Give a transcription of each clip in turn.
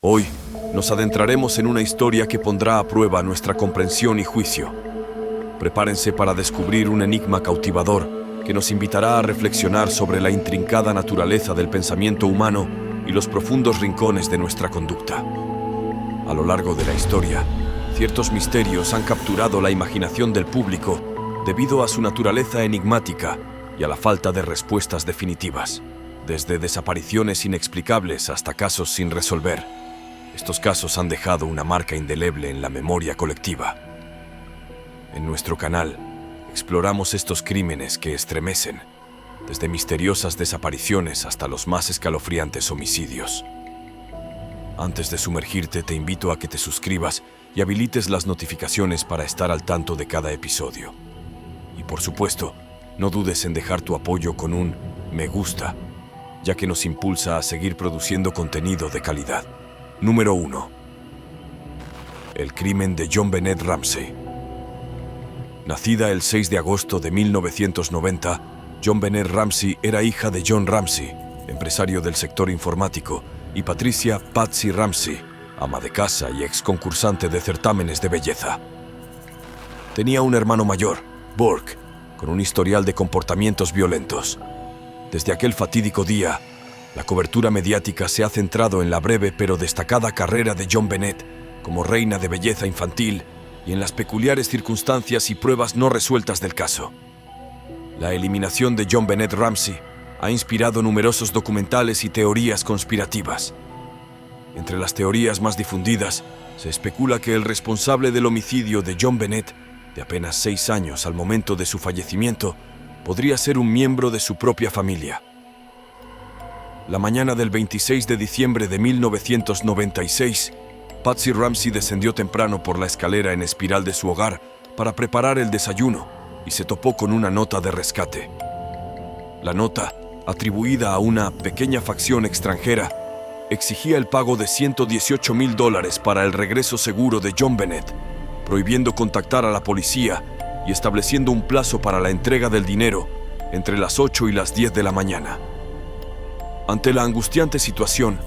Hoy nos adentraremos en una historia que pondrá a prueba nuestra comprensión y juicio. Prepárense para descubrir un enigma cautivador que nos invitará a reflexionar sobre la intrincada naturaleza del pensamiento humano y los profundos rincones de nuestra conducta. A lo largo de la historia, ciertos misterios han capturado la imaginación del público debido a su naturaleza enigmática y a la falta de respuestas definitivas, desde desapariciones inexplicables hasta casos sin resolver. Estos casos han dejado una marca indeleble en la memoria colectiva. En nuestro canal, exploramos estos crímenes que estremecen, desde misteriosas desapariciones hasta los más escalofriantes homicidios. Antes de sumergirte, te invito a que te suscribas y habilites las notificaciones para estar al tanto de cada episodio. Y por supuesto, no dudes en dejar tu apoyo con un me gusta, ya que nos impulsa a seguir produciendo contenido de calidad. Número 1. El crimen de JonBenét Ramsey. Nacida el 6 de agosto de 1990, JonBenét Ramsey era hija de John Ramsey, empresario del sector informático, y Patricia Patsy Ramsey, ama de casa y ex concursante de certámenes de belleza. Tenía un hermano mayor, Burke, con un historial de comportamientos violentos. Desde aquel fatídico día, la cobertura mediática se ha centrado en la breve pero destacada carrera de JonBenét como reina de belleza infantil y en las peculiares circunstancias y pruebas no resueltas del caso. La eliminación de JonBenét Ramsey ha inspirado numerosos documentales y teorías conspirativas. Entre las teorías más difundidas, se especula que el responsable del homicidio de JonBenét, de apenas 6 años al momento de su fallecimiento, podría ser un miembro de su propia familia. La mañana del 26 de diciembre de 1996, Patsy Ramsey descendió temprano por la escalera en espiral de su hogar para preparar el desayuno y se topó con una nota de rescate. La nota, atribuida a una pequeña facción extranjera, exigía el pago de $118,000 para el regreso seguro de JonBenét, prohibiendo contactar a la policía y estableciendo un plazo para la entrega del dinero entre las 8 y las 10 de la mañana. Ante la angustiante situación,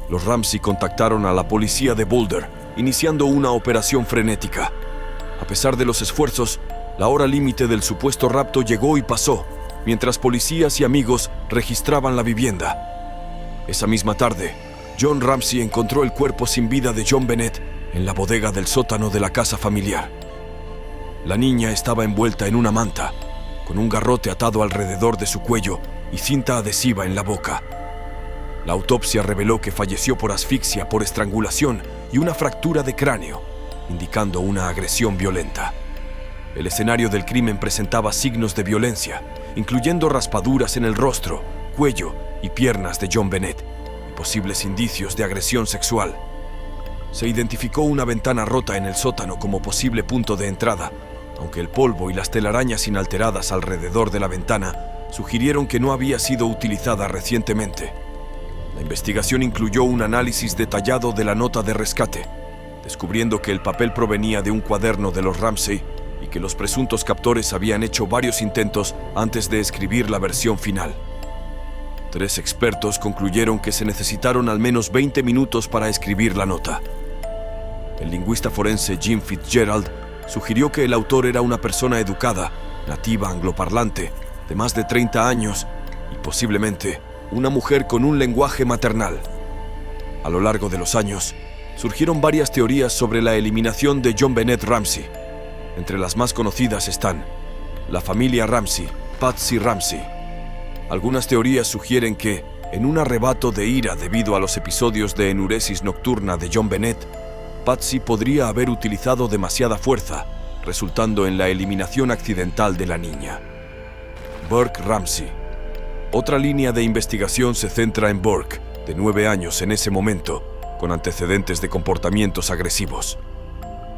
los Ramsey contactaron a la policía de Boulder, iniciando una operación frenética. A pesar de los esfuerzos, la hora límite del supuesto rapto llegó y pasó, mientras policías y amigos registraban la vivienda. Esa misma tarde, John Ramsey encontró el cuerpo sin vida de JonBenét en la bodega del sótano de la casa familiar. La niña estaba envuelta en una manta, con un garrote atado alrededor de su cuello y cinta adhesiva en la boca. La autopsia reveló que falleció por asfixia por estrangulación y una fractura de cráneo, indicando una agresión violenta. El escenario del crimen presentaba signos de violencia, incluyendo raspaduras en el rostro, cuello y piernas de JonBenét, y posibles indicios de agresión sexual. Se identificó una ventana rota en el sótano como posible punto de entrada, aunque el polvo y las telarañas inalteradas alrededor de la ventana sugirieron que no había sido utilizada recientemente. La investigación incluyó un análisis detallado de la nota de rescate, descubriendo que el papel provenía de un cuaderno de los Ramsey y que los presuntos captores habían hecho varios intentos antes de escribir la versión final. 3 expertos concluyeron que se necesitaron al menos 20 minutos para escribir la nota. El lingüista forense Jim Fitzgerald sugirió que el autor era una persona educada, nativa angloparlante, de más de 30 años y posiblemente una mujer con un lenguaje maternal. A lo largo de los años, surgieron varias teorías sobre la eliminación de JonBenét Ramsey. Entre las más conocidas están la familia Ramsey, Patsy Ramsey. Algunas teorías sugieren que, en un arrebato de ira debido a los episodios de enuresis nocturna de JonBenét, Patsy podría haber utilizado demasiada fuerza, resultando en la eliminación accidental de la niña. Burke Ramsey. Otra línea de investigación se centra en Burke, de 9 años en ese momento, con antecedentes de comportamientos agresivos.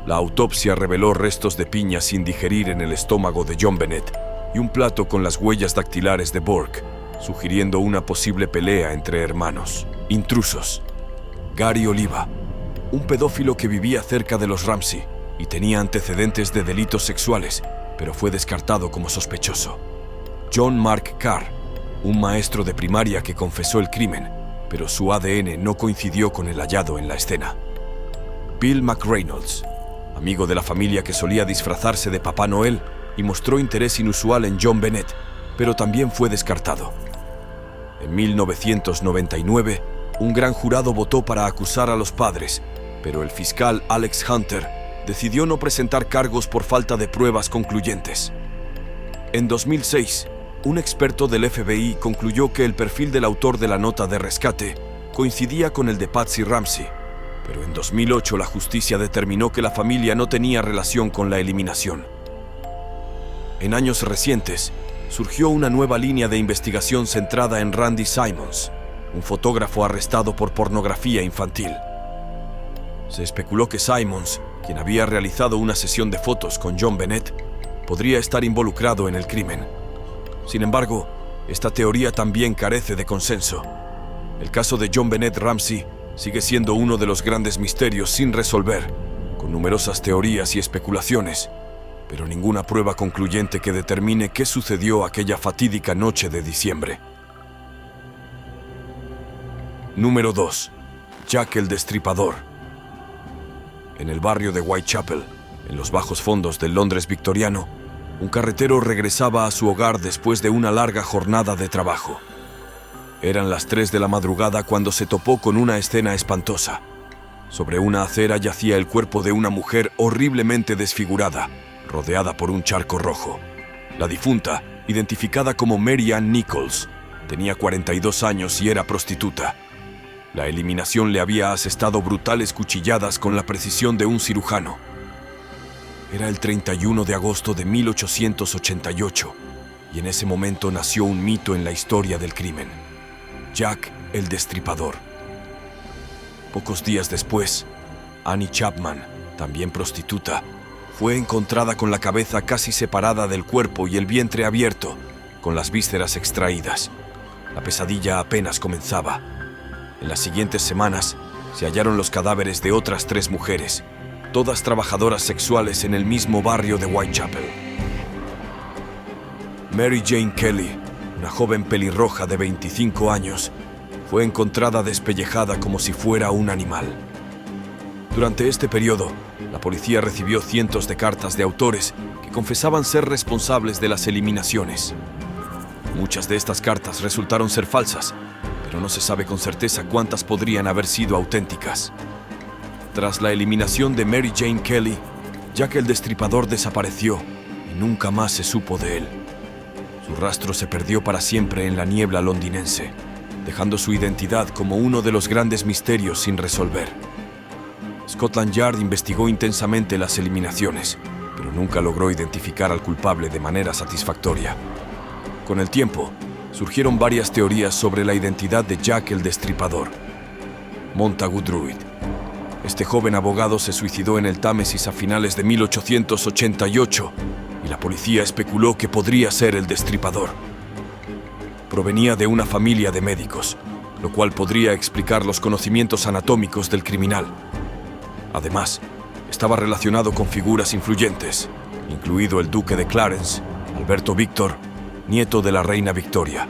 La autopsia reveló restos de piña sin digerir en el estómago de JonBenét y un plato con las huellas dactilares de Burke, sugiriendo una posible pelea entre hermanos. Intrusos. Gary Oliva, un pedófilo que vivía cerca de los Ramsey y tenía antecedentes de delitos sexuales, pero fue descartado como sospechoso. John Mark Carr, un maestro de primaria que confesó el crimen, pero su ADN no coincidió con el hallado en la escena. Bill McReynolds, amigo de la familia que solía disfrazarse de Papá Noel, y mostró interés inusual en John Bennett, pero también fue descartado. En 1999, un gran jurado votó para acusar a los padres, pero el fiscal Alex Hunter decidió no presentar cargos por falta de pruebas concluyentes. En 2006, un experto del FBI concluyó que el perfil del autor de la nota de rescate coincidía con el de Patsy Ramsey, pero en 2008 la justicia determinó que la familia no tenía relación con la eliminación. En años recientes, surgió una nueva línea de investigación centrada en Randy Simons, un fotógrafo arrestado por pornografía infantil. Se especuló que Simons, quien había realizado una sesión de fotos con John Bennett, podría estar involucrado en el crimen. Sin embargo, esta teoría también carece de consenso. El caso de John Bennett Ramsey sigue siendo uno de los grandes misterios sin resolver, con numerosas teorías y especulaciones, pero ninguna prueba concluyente que determine qué sucedió aquella fatídica noche de diciembre. Número 2. Jack el Destripador. En el barrio de Whitechapel, en los bajos fondos del Londres victoriano, un carretero regresaba a su hogar después de una larga jornada de trabajo. Eran las 3 de la madrugada cuando se topó con una escena espantosa. Sobre una acera yacía el cuerpo de una mujer horriblemente desfigurada, rodeada por un charco rojo. La difunta, identificada como Mary Ann Nichols, tenía 42 años y era prostituta. La eliminación le había asestado brutales cuchilladas con la precisión de un cirujano. Era el 31 de agosto de 1888, y en ese momento nació un mito en la historia del crimen: Jack el Destripador. Pocos días después, Annie Chapman, también prostituta, fue encontrada con la cabeza casi separada del cuerpo y el vientre abierto, con las vísceras extraídas. La pesadilla apenas comenzaba. En las siguientes semanas, se hallaron los cadáveres de otras 3 mujeres, todas trabajadoras sexuales en el mismo barrio de Whitechapel. Mary Jane Kelly, una joven pelirroja de 25 años, fue encontrada despellejada como si fuera un animal. Durante este periodo, la policía recibió cientos de cartas de autores que confesaban ser responsables de las eliminaciones. Muchas de estas cartas resultaron ser falsas, pero no se sabe con certeza cuántas podrían haber sido auténticas. Tras la eliminación de Mary Jane Kelly, Jack el Destripador desapareció y nunca más se supo de él. Su rastro se perdió para siempre en la niebla londinense, dejando su identidad como uno de los grandes misterios sin resolver. Scotland Yard investigó intensamente las eliminaciones, pero nunca logró identificar al culpable de manera satisfactoria. Con el tiempo, surgieron varias teorías sobre la identidad de Jack el Destripador. Montagu Druid. Este joven abogado se suicidó en el Támesis a finales de 1888 y la policía especuló que podría ser el Destripador. Provenía de una familia de médicos, lo cual podría explicar los conocimientos anatómicos del criminal. Además, estaba relacionado con figuras influyentes, incluido el duque de Clarence, Alberto Víctor, nieto de la reina Victoria.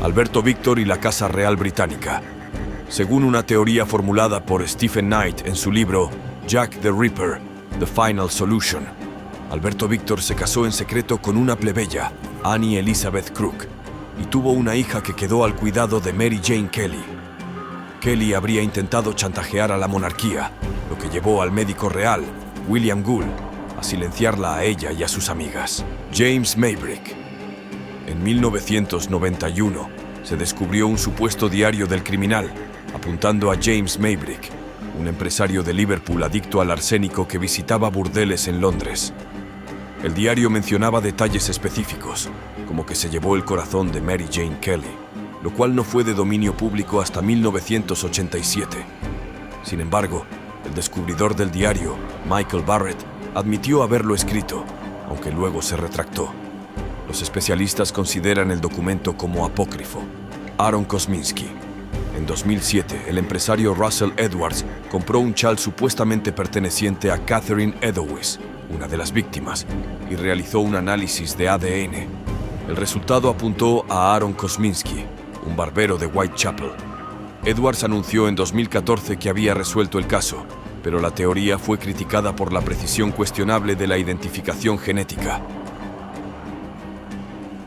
Alberto Víctor y la Casa Real Británica. Según una teoría formulada por Stephen Knight en su libro Jack the Ripper, The Final Solution, Alberto Víctor se casó en secreto con una plebeya, Annie Elizabeth Crook, y tuvo una hija que quedó al cuidado de Mary Jane Kelly. Kelly habría intentado chantajear a la monarquía, lo que llevó al médico real, William Gould, a silenciarla a ella y a sus amigas. James Maybrick. En 1991 se descubrió un supuesto diario del criminal, apuntando a James Maybrick, un empresario de Liverpool adicto al arsénico que visitaba burdeles en Londres. El diario mencionaba detalles específicos, como que se llevó el corazón de Mary Jane Kelly, lo cual no fue de dominio público hasta 1987. Sin embargo, el descubridor del diario, Michael Barrett, admitió haberlo escrito, aunque luego se retractó. Los especialistas consideran el documento como apócrifo. Aaron Kosminski. En 2007, el empresario Russell Edwards compró un chal supuestamente perteneciente a Catherine Edowis, una de las víctimas, y realizó un análisis de ADN. El resultado apuntó a Aaron Kosminski, un barbero de Whitechapel. Edwards anunció en 2014 que había resuelto el caso, pero la teoría fue criticada por la precisión cuestionable de la identificación genética.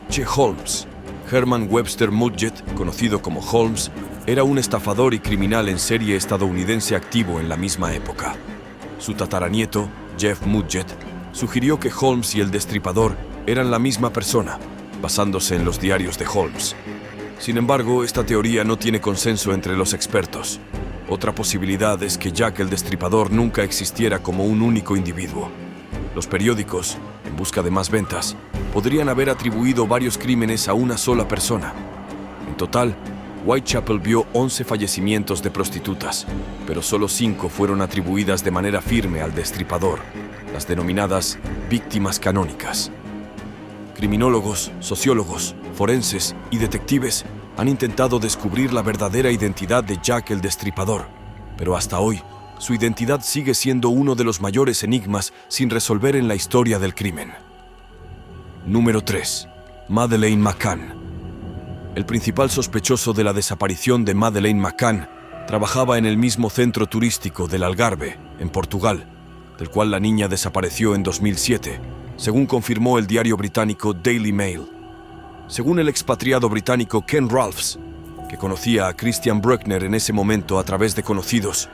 Che Holmes. Herman Webster Mudgett, conocido como Holmes, era un estafador y criminal en serie estadounidense activo en la misma época. Su tataranieto, Jeff Mudgett, sugirió que Holmes y el Destripador eran la misma persona, basándose en los diarios de Holmes. Sin embargo, esta teoría no tiene consenso entre los expertos. Otra posibilidad es que Jack el Destripador nunca existiera como un único individuo. Los periódicos, en busca de más ventas, podrían haber atribuido varios crímenes a una sola persona. En total, Whitechapel vio 11 fallecimientos de prostitutas, pero solo 5 fueron atribuidas de manera firme al Destripador, las denominadas víctimas canónicas. Criminólogos, sociólogos, forenses y detectives han intentado descubrir la verdadera identidad de Jack el Destripador, pero hasta hoy, su identidad sigue siendo uno de los mayores enigmas sin resolver en la historia del crimen. Número 3. Madeleine McCann. El principal sospechoso de la desaparición de Madeleine McCann trabajaba en el mismo centro turístico del Algarve, en Portugal, del cual la niña desapareció en 2007, según confirmó el diario británico Daily Mail. Según el expatriado británico Ken Ralphs, que conocía a Christian Bruckner en ese momento a través de conocidos,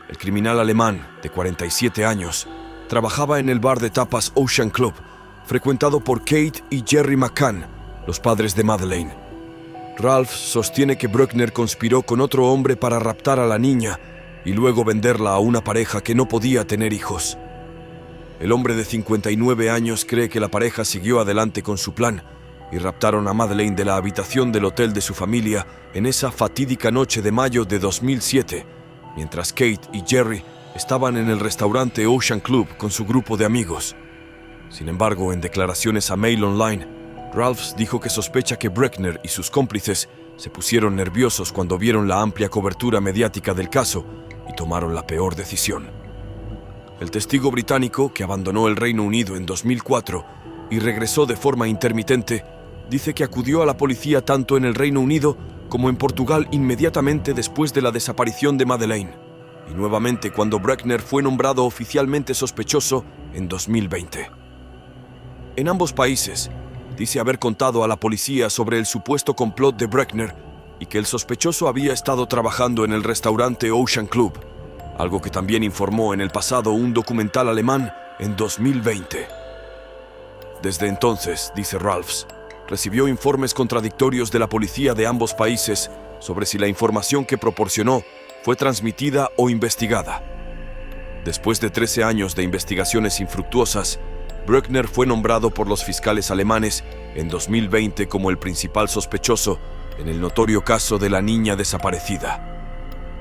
el criminal alemán, de 47 años, trabajaba en el bar de tapas Ocean Club, frecuentado por Kate y Jerry McCann, los padres de Madeleine. Ralphs sostiene que Bruckner conspiró con otro hombre para raptar a la niña y luego venderla a una pareja que no podía tener hijos. El hombre de 59 años cree que la pareja siguió adelante con su plan y raptaron a Madeleine de la habitación del hotel de su familia en esa fatídica noche de mayo de 2007, mientras Kate y Jerry estaban en el restaurante Ocean Club con su grupo de amigos. Sin embargo, en declaraciones a Mail Online, Ralphs dijo que sospecha que Bruckner y sus cómplices se pusieron nerviosos cuando vieron la amplia cobertura mediática del caso y tomaron la peor decisión. El testigo británico, que abandonó el Reino Unido en 2004 y regresó de forma intermitente, dice que acudió a la policía tanto en el Reino Unido como en Portugal inmediatamente después de la desaparición de Madeleine, y nuevamente cuando Bruckner fue nombrado oficialmente sospechoso en 2020. En ambos países, dice haber contado a la policía sobre el supuesto complot de Bruckner y que el sospechoso había estado trabajando en el restaurante Ocean Club, algo que también informó en el pasado un documental alemán en 2020. Desde entonces, dice Ralphs, recibió informes contradictorios de la policía de ambos países sobre si la información que proporcionó fue transmitida o investigada. Después de 13 años de investigaciones infructuosas, Bruckner fue nombrado por los fiscales alemanes en 2020 como el principal sospechoso en el notorio caso de la niña desaparecida.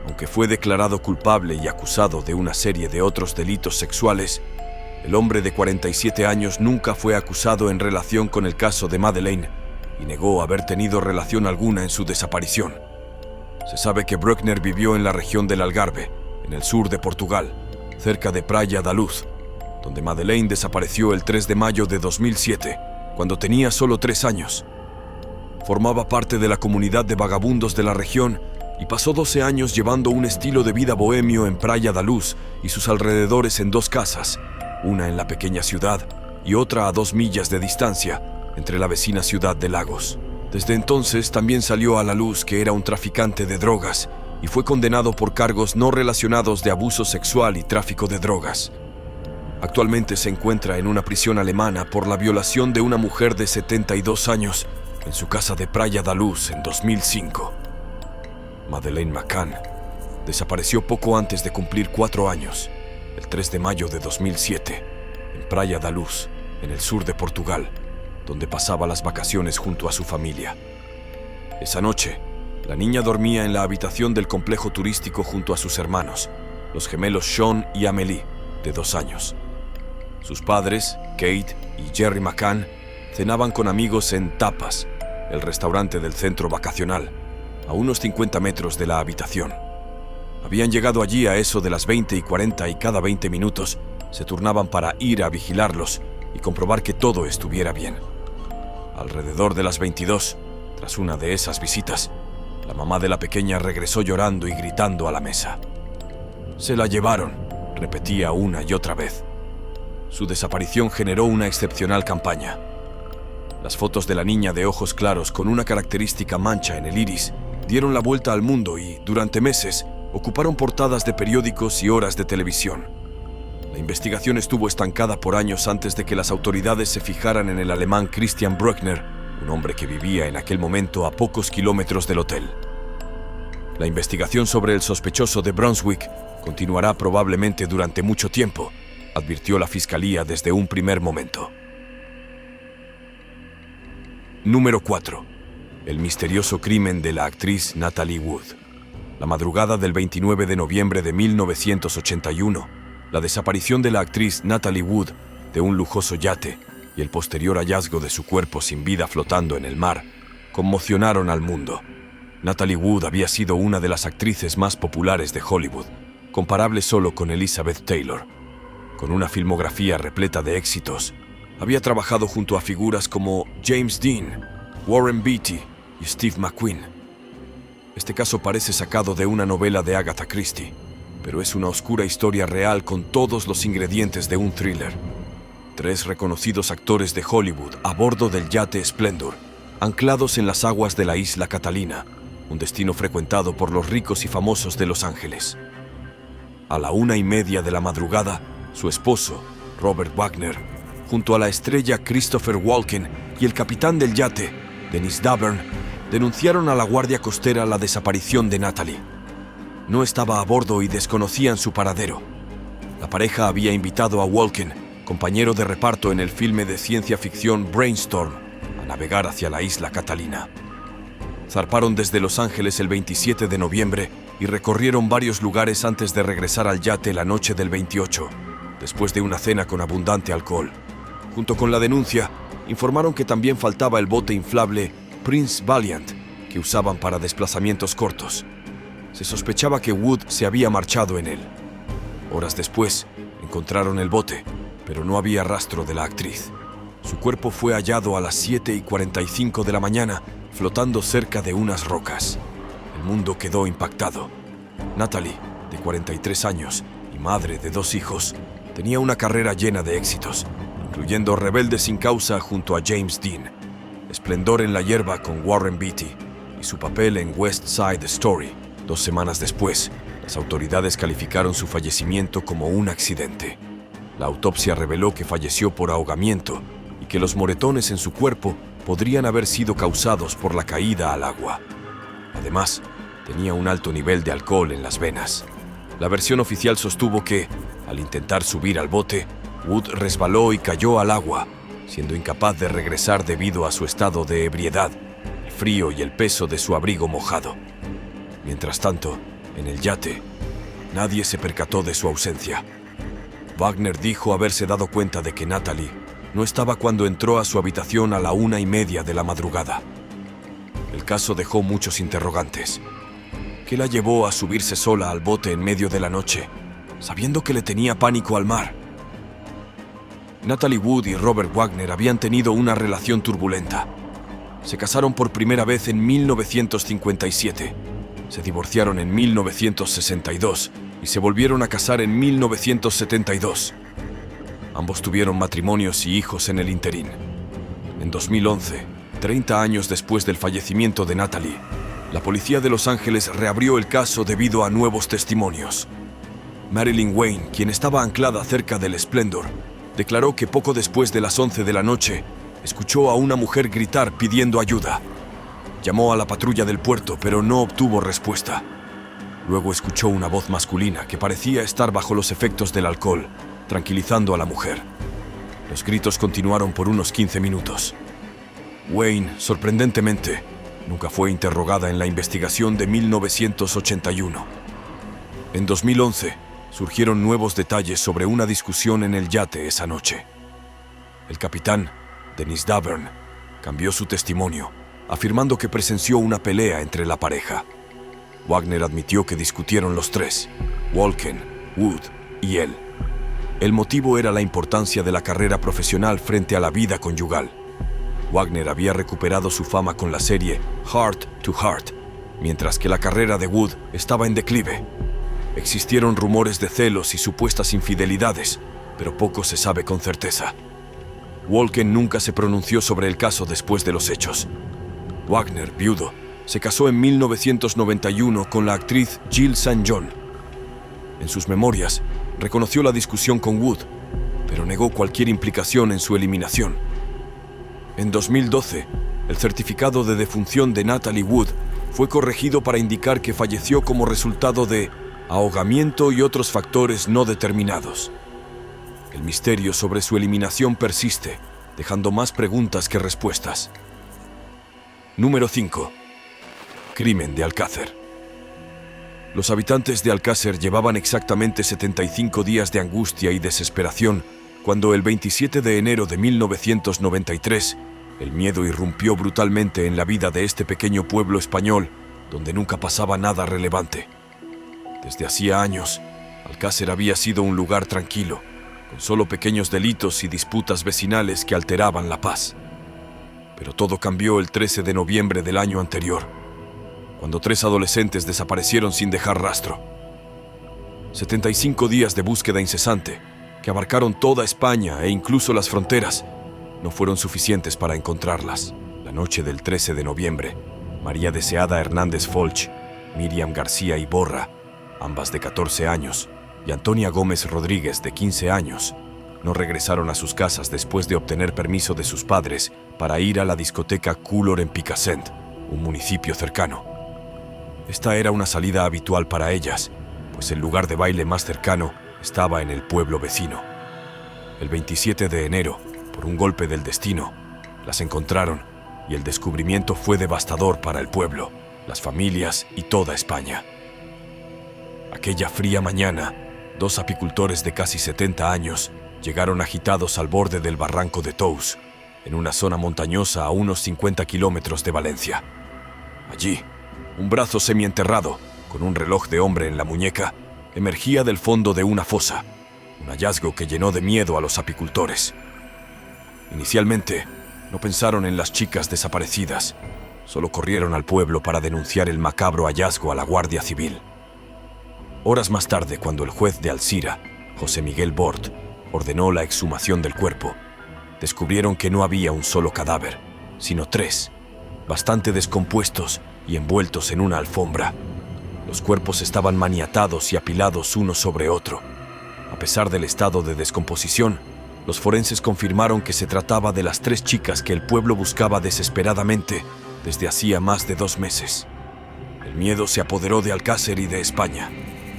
Aunque fue declarado culpable y acusado de una serie de otros delitos sexuales, el hombre de 47 años nunca fue acusado en relación con el caso de Madeleine y negó haber tenido relación alguna en su desaparición. Se sabe que Bruckner vivió en la región del Algarve, en el sur de Portugal, cerca de Praia da Luz, donde Madeleine desapareció el 3 de mayo de 2007, cuando tenía solo 3 años. Formaba parte de la comunidad de vagabundos de la región y pasó 12 años llevando un estilo de vida bohemio en Praia da Luz y sus alrededores en 2 casas, una en la pequeña ciudad y otra a 2 millas de distancia, entre la vecina ciudad de Lagos. Desde entonces también salió a la luz que era un traficante de drogas y fue condenado por cargos no relacionados de abuso sexual y tráfico de drogas. Actualmente se encuentra en una prisión alemana por la violación de una mujer de 72 años en su casa de Praia da Luz en 2005. Madeleine McCann desapareció poco antes de cumplir 4 años, el 3 de mayo de 2007, en Praia da Luz, en el sur de Portugal, donde pasaba las vacaciones junto a su familia. Esa noche, la niña dormía en la habitación del complejo turístico junto a sus hermanos, los gemelos Sean y Amélie, de 2 años. Sus padres, Kate y Jerry McCann, cenaban con amigos en Tapas, el restaurante del centro vacacional, a unos 50 metros de la habitación. Habían llegado allí a eso de las 20:40 y cada 20 minutos se turnaban para ir a vigilarlos y comprobar que todo estuviera bien. Alrededor de las 22, tras una de esas visitas, La mamá de la pequeña regresó llorando y gritando a la mesa. «Se la llevaron», repetía una y otra vez. Su desaparición generó una excepcional campaña. Las fotos de la niña de ojos claros con una característica mancha en el iris dieron la vuelta al mundo y, durante meses, ocuparon portadas de periódicos y horas de televisión. La investigación estuvo estancada por años antes de que las autoridades se fijaran en el alemán Christian Bruckner, un hombre que vivía en aquel momento a pocos kilómetros del hotel. La investigación sobre el sospechoso de Brunswick continuará probablemente durante mucho tiempo, advirtió la fiscalía desde un primer momento. Número 4. El misterioso crimen de la actriz Natalie Wood. La madrugada del 29 de noviembre de 1981, la desaparición de la actriz Natalie Wood de un lujoso yate y el posterior hallazgo de su cuerpo sin vida flotando en el mar conmocionaron al mundo. Natalie Wood había sido una de las actrices más populares de Hollywood, comparable solo con Elizabeth Taylor. Con una filmografía repleta de éxitos, había trabajado junto a figuras como James Dean, Warren Beatty y Steve McQueen. Este caso parece sacado de una novela de Agatha Christie, pero es una oscura historia real con todos los ingredientes de un thriller. 3 reconocidos actores de Hollywood a bordo del yate Splendor, anclados en las aguas de la isla Catalina, un destino frecuentado por los ricos y famosos de Los Ángeles. A la 1:30 de la madrugada, su esposo, Robert Wagner, junto a la estrella Christopher Walken y el capitán del yate, Dennis Davern, denunciaron a la Guardia Costera la desaparición de Natalie. No estaba a bordo y desconocían su paradero. La pareja había invitado a Walken, compañero de reparto en el filme de ciencia ficción Brainstorm, a navegar hacia la isla Catalina. Zarparon desde Los Ángeles el 27 de noviembre y recorrieron varios lugares antes de regresar al yate la noche del 28, después de una cena con abundante alcohol. Junto con la denuncia, informaron que también faltaba el bote inflable Prince Valiant, que usaban para desplazamientos cortos. Se sospechaba que Wood se había marchado en él. Horas después, encontraron el bote, pero no había rastro de la actriz. Su cuerpo fue hallado a las 7:45 de la mañana, flotando cerca de unas rocas. El mundo quedó impactado. Natalie, de 43 años y madre de 2 hijos, tenía una carrera llena de éxitos, incluyendo Rebelde sin causa junto a James Dean, Esplendor en la hierba con Warren Beatty y su papel en West Side Story. 2 semanas después, las autoridades calificaron su fallecimiento como un accidente. La autopsia reveló que falleció por ahogamiento y que los moretones en su cuerpo podrían haber sido causados por la caída al agua. Además, tenía un alto nivel de alcohol en las venas. La versión oficial sostuvo que, al intentar subir al bote, Wood resbaló y cayó al agua, siendo incapaz de regresar debido a su estado de ebriedad, el frío y el peso de su abrigo mojado. Mientras tanto, en el yate, nadie se percató de su ausencia. Wagner dijo haberse dado cuenta de que Natalie no estaba cuando entró a su habitación a la 1:30 de la madrugada. El caso dejó muchos interrogantes. ¿Qué la llevó a subirse sola al bote en medio de la noche, sabiendo que le tenía pánico al mar? Natalie Wood y Robert Wagner habían tenido una relación turbulenta. Se casaron por primera vez en 1957, se divorciaron en 1962 y se volvieron a casar en 1972. Ambos tuvieron matrimonios y hijos en el interín. En 2011, 30 años después del fallecimiento de Natalie, la policía de Los Ángeles reabrió el caso debido a nuevos testimonios. Marilyn Wayne, quien estaba anclada cerca del Splendor, declaró que poco después de las 11 de la noche, escuchó a una mujer gritar pidiendo ayuda. Llamó a la patrulla del puerto, pero no obtuvo respuesta. Luego escuchó una voz masculina que parecía estar bajo los efectos del alcohol, tranquilizando a la mujer. Los gritos continuaron por unos 15 minutos. Wayne, sorprendentemente, nunca fue interrogada en la investigación de 1981. En 2011, surgieron nuevos detalles sobre una discusión en el yate esa noche. El capitán, Dennis Davern, cambió su testimonio, afirmando que presenció una pelea entre la pareja. Wagner admitió que discutieron los 3, Walken, Wood y él. El motivo era la importancia de la carrera profesional frente a la vida conyugal. Wagner había recuperado su fama con la serie Heart to Heart, mientras que la carrera de Wood estaba en declive. Existieron rumores de celos y supuestas infidelidades, pero poco se sabe con certeza. Walken nunca se pronunció sobre el caso después de los hechos. Wagner, viudo, se casó en 1991 con la actriz Jill St. John. En sus memorias, reconoció la discusión con Wood, pero negó cualquier implicación en su eliminación. En 2012, el certificado de defunción de Natalie Wood fue corregido para indicar que falleció como resultado de ahogamiento y otros factores no determinados. El misterio sobre su eliminación persiste, dejando más preguntas que respuestas. Número 5. Crimen de Alcácer. Los habitantes de Alcácer llevaban exactamente 75 días de angustia y desesperación cuando el 27 de enero de 1993 el miedo irrumpió brutalmente en la vida de este pequeño pueblo español donde nunca pasaba nada relevante. Desde hacía años, Alcácer había sido un lugar tranquilo, con solo pequeños delitos y disputas vecinales que alteraban la paz. Pero todo cambió el 13 de noviembre del año anterior, cuando 3 adolescentes desaparecieron sin dejar rastro. 75 días de búsqueda incesante, que abarcaron toda España e incluso las fronteras, no fueron suficientes para encontrarlas. La noche del 13 de noviembre, María Deseada Hernández Folch, Miriam García Iborra, ambas de 14 años, y Antonia Gómez Rodríguez, de 15 años, no regresaron a sus casas después de obtener permiso de sus padres para ir a la discoteca Coulor en Picassent, un municipio cercano. Esta era una salida habitual para ellas, pues el lugar de baile más cercano estaba en el pueblo vecino. El 27 de enero, por un golpe del destino, las encontraron y el descubrimiento fue devastador para el pueblo, las familias y toda España. Aquella fría mañana, 2 apicultores de casi 70 años llegaron agitados al borde del barranco de Tous, en una zona montañosa a unos 50 kilómetros de Valencia. Allí, un brazo semienterrado, con un reloj de hombre en la muñeca, emergía del fondo de una fosa, un hallazgo que llenó de miedo a los apicultores. Inicialmente, no pensaron en las chicas desaparecidas, solo corrieron al pueblo para denunciar el macabro hallazgo a la Guardia Civil. Horas más tarde, cuando el juez de Alzira, José Miguel Bort, ordenó la exhumación del cuerpo, descubrieron que no había un solo cadáver, sino 3, bastante descompuestos y envueltos en una alfombra. Los cuerpos estaban maniatados y apilados uno sobre otro. A pesar del estado de descomposición, los forenses confirmaron que se trataba de las 3 chicas que el pueblo buscaba desesperadamente desde hacía más de 2 meses. El miedo se apoderó de Alcácer y de España.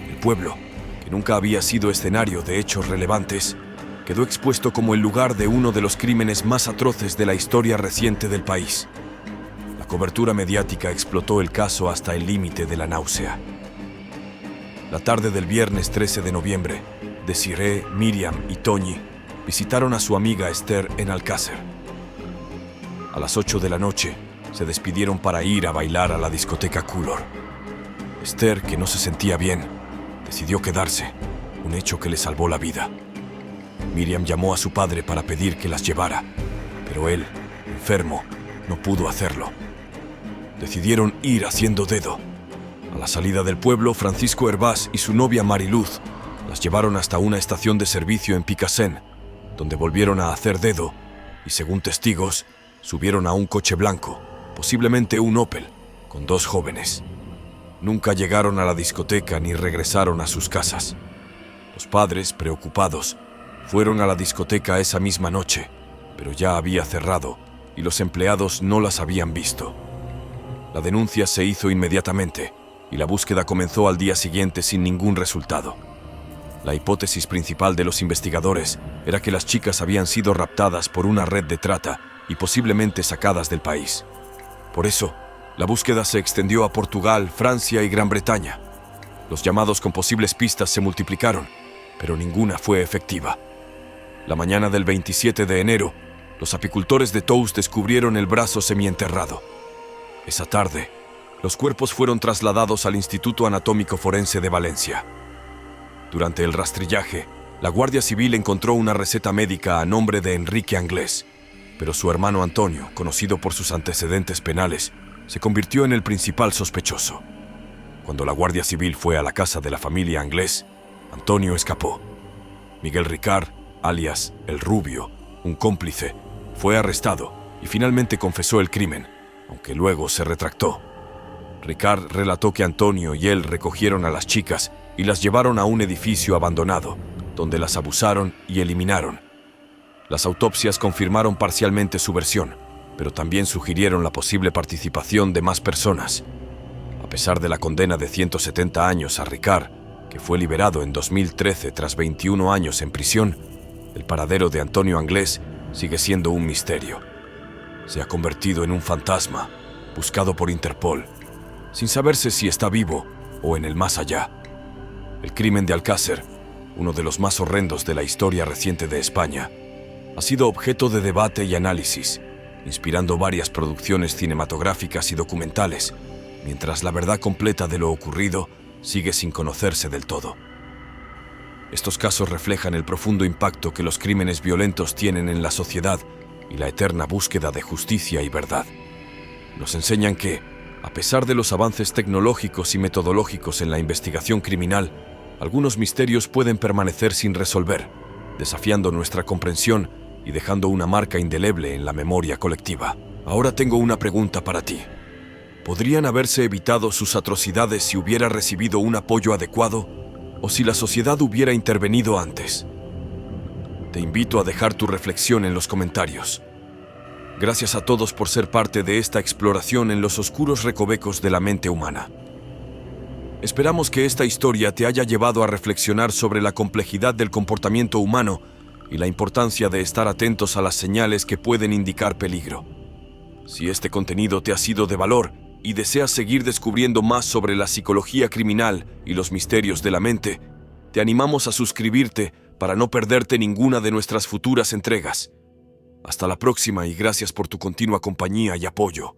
El pueblo, que nunca había sido escenario de hechos relevantes, quedó expuesto como el lugar de uno de los crímenes más atroces de la historia reciente del país. La cobertura mediática explotó el caso hasta el límite de la náusea. La tarde del viernes 13 de noviembre, Desiree, Miriam y Toñi visitaron a su amiga Esther en Alcácer. A las 8 de la noche, se despidieron para ir a bailar a la discoteca Coulor. Esther, que no se sentía bien, decidió quedarse, un hecho que le salvó la vida. Miriam llamó a su padre para pedir que las llevara, pero él, enfermo, no pudo hacerlo. Decidieron ir haciendo dedo. A la salida del pueblo, Francisco Hervás y su novia Mariluz las llevaron hasta una estación de servicio en Picassent, donde volvieron a hacer dedo y, según testigos, subieron a un coche blanco, posiblemente un Opel, con 2 jóvenes. Nunca llegaron a la discoteca ni regresaron a sus casas. Los padres, preocupados, fueron a la discoteca esa misma noche, pero ya había cerrado y los empleados no las habían visto. La denuncia se hizo inmediatamente y la búsqueda comenzó al día siguiente sin ningún resultado. La hipótesis principal de los investigadores era que las chicas habían sido raptadas por una red de trata y posiblemente sacadas del país. Por eso, la búsqueda se extendió a Portugal, Francia y Gran Bretaña. Los llamados con posibles pistas se multiplicaron, pero ninguna fue efectiva. La mañana del 27 de enero, los apicultores de Tous descubrieron el brazo semienterrado. Esa tarde, los cuerpos fueron trasladados al Instituto Anatómico Forense de Valencia. Durante el rastrillaje, la Guardia Civil encontró una receta médica a nombre de Enrique Anglés, pero su hermano Antonio, conocido por sus antecedentes penales, se convirtió en el principal sospechoso. Cuando la Guardia Civil fue a la casa de la familia Anglés, Antonio escapó. Miguel Ricard, alias El Rubio, un cómplice, fue arrestado y finalmente confesó el crimen, aunque luego se retractó. Ricard relató que Antonio y él recogieron a las chicas y las llevaron a un edificio abandonado, donde las abusaron y eliminaron. Las autopsias confirmaron parcialmente su versión, pero también sugirieron la posible participación de más personas. A pesar de la condena de 170 años a Ricard, que fue liberado en 2013 tras 21 años en prisión, el paradero de Antonio Anglés sigue siendo un misterio. Se ha convertido en un fantasma, buscado por Interpol, sin saberse si está vivo o en el más allá. El crimen de Alcácer, uno de los más horrendos de la historia reciente de España, ha sido objeto de debate y análisis, inspirando varias producciones cinematográficas y documentales, mientras la verdad completa de lo ocurrido sigue sin conocerse del todo. Estos casos reflejan el profundo impacto que los crímenes violentos tienen en la sociedad y la eterna búsqueda de justicia y verdad. Nos enseñan que, a pesar de los avances tecnológicos y metodológicos en la investigación criminal, algunos misterios pueden permanecer sin resolver, desafiando nuestra comprensión y dejando una marca indeleble en la memoria colectiva. Ahora tengo una pregunta para ti. ¿Podrían haberse evitado sus atrocidades si hubiera recibido un apoyo adecuado o si la sociedad hubiera intervenido antes? Te invito a dejar tu reflexión en los comentarios. Gracias a todos por ser parte de esta exploración en los oscuros recovecos de la mente humana. Esperamos que esta historia te haya llevado a reflexionar sobre la complejidad del comportamiento humano y la importancia de estar atentos a las señales que pueden indicar peligro. Si este contenido te ha sido de valor y deseas seguir descubriendo más sobre la psicología criminal y los misterios de la mente, te animamos a suscribirte para no perderte ninguna de nuestras futuras entregas. Hasta la próxima y gracias por tu continua compañía y apoyo.